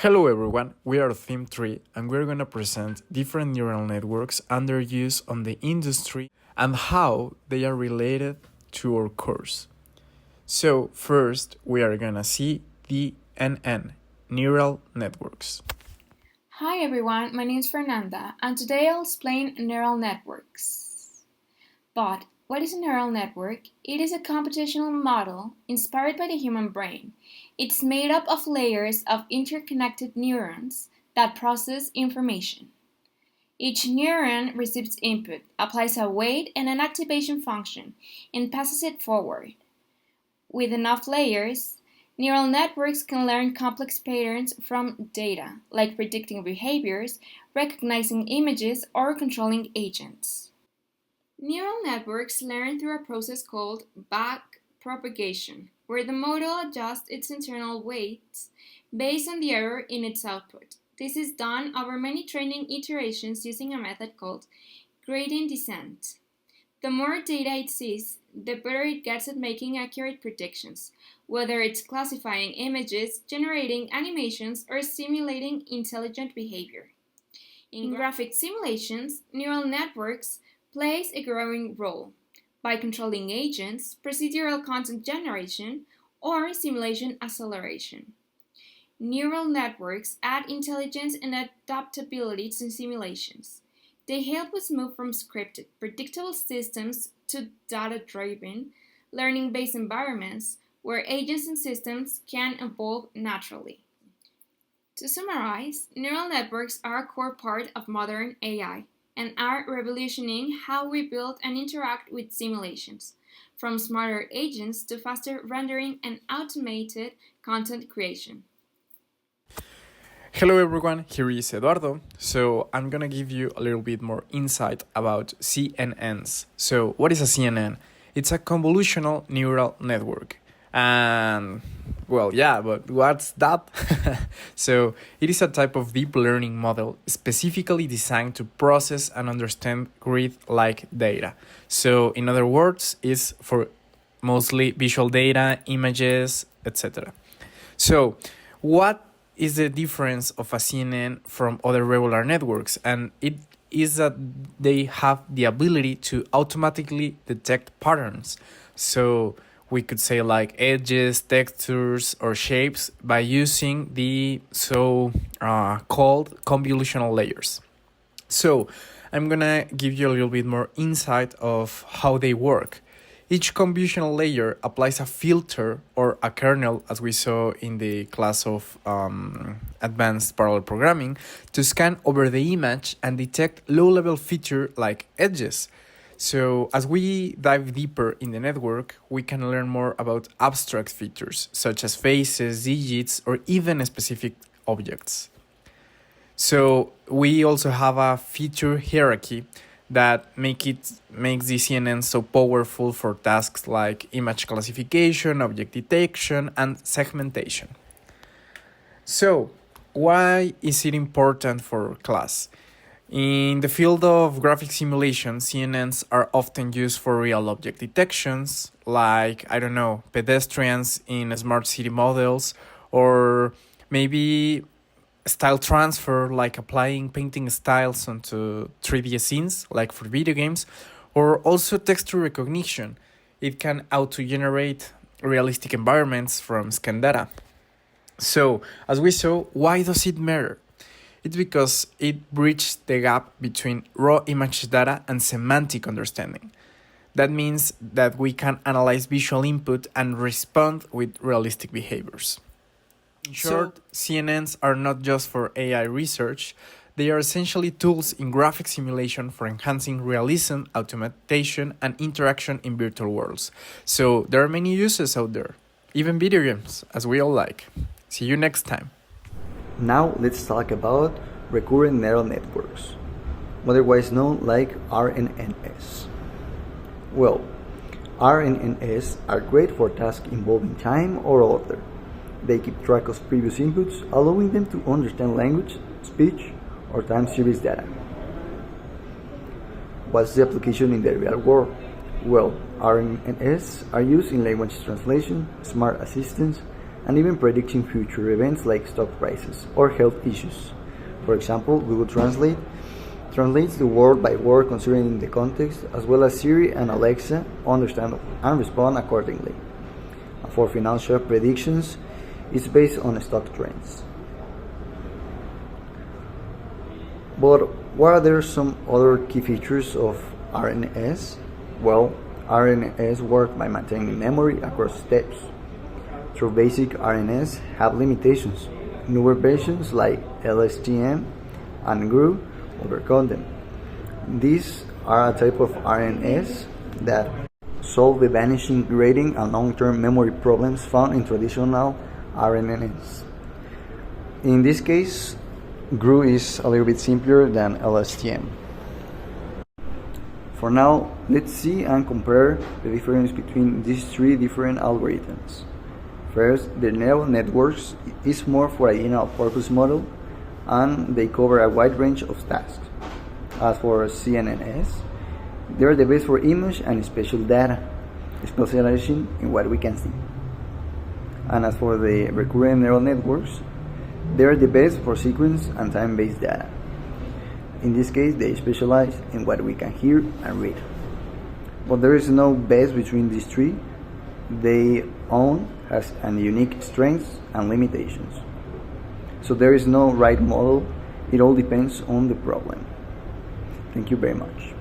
Hello everyone, we are Theme 3 and we're going to present different neural networks under use on the industry and how they are related to our course. So first we are going to see the NN, neural networks. Hi everyone, my name is Fernanda and today I'll explain neural networks. But what is a neural network? It is a computational model inspired by the human brain. It's made up of layers of interconnected neurons that process information. Each neuron receives input, applies a weight and an activation function, and passes it forward. With enough layers, neural networks can learn complex patterns from data, like predicting behaviors, recognizing images, or controlling agents. Neural networks learn through a process called backpropagation, where the model adjusts its internal weights based on the error in its output. This is done over many training iterations using a method called gradient descent. The more data it sees, the better it gets at making accurate predictions, whether it's classifying images, generating animations, or simulating intelligent behavior. In graphic simulations, neural networks plays a growing role by controlling agents, procedural content generation, or simulation acceleration. Neural networks add intelligence and adaptability to simulations. They help us move from scripted, predictable systems to data-driven, learning-based environments where agents and systems can evolve naturally. To summarize, neural networks are a core part of modern AI and are revolutionizing how we build and interact with simulations, from smarter agents to faster rendering and automated content creation. Hello everyone, here is Eduardo. So I'm gonna give you a little bit more insight about CNNs. So what is a CNN? It's a convolutional neural network. And well, yeah, but what's that? So it is a type of deep learning model specifically designed to process and understand grid-like data. So in other words, it's for mostly visual data, images, etc. So what is the difference of a CNN from other regular networks? And it is that they have the ability to automatically detect patterns. So we could say like edges, textures, or shapes by using the called convolutional layers. So I'm gonna give you a little bit more insight of how they work. Each convolutional layer applies a filter or a kernel, as we saw in the class of advanced parallel programming, to scan over the image and detect low-level features like edges. So as we dive deeper in the network, we can learn more about abstract features, such as faces, digits, or even specific objects. So we also have a feature hierarchy that makes the CNN so powerful for tasks like image classification, object detection, and segmentation. So, why is it important for class? In the field of graphic simulation, CNNs are often used for real object detections, like, pedestrians in smart city models, or maybe style transfer, like applying painting styles onto 3D scenes, like for video games, or also texture recognition. It can auto-generate realistic environments from scan data. So, as we saw, why does it matter? It's because it bridges the gap between raw image data and semantic understanding. That means that we can analyze visual input and respond with realistic behaviors. In short, CNNs are not just for AI research, they are essentially tools in graphic simulation for enhancing realism, automation, and interaction in virtual worlds. So there are many uses out there, even video games, as we all like. See you next time. Now let's talk about recurrent neural networks, otherwise known like RNNs. Well, RNNs are great for tasks involving time or order. They keep track of previous inputs, allowing them to understand language, speech, or time series data. What's the application in the real world? Well, RNNs are used in language translation, smart assistants, and even predicting future events like stock prices or health issues. For example, Google Translate translates the word by word considering the context, as well as Siri and Alexa understand and respond accordingly. For financial predictions, it's based on stock trends. But what are there some other key features of RNS? Well, RNS work by maintaining memory across steps. Through basic RNS have limitations. Newer versions like LSTM and GRU overcome them. These are a type of RNS that solve the vanishing, grading, and long-term memory problems found in traditional RNNs. In this case, GRU is a little bit simpler than LSTM. For now, let's see and compare the difference between these three different algorithms. First, the neural networks is more for a general purpose model, and they cover a wide range of tasks. As for CNNs, they are the best for image and spatial data, specializing in what we can see. And as for the recurrent neural networks, they are the best for sequence and time-based data. In this case, they specialize in what we can hear and read. But there is no best between these three. They own has an unique strengths and limitations. So there is no right model. It all depends on the problem. Thank you very much.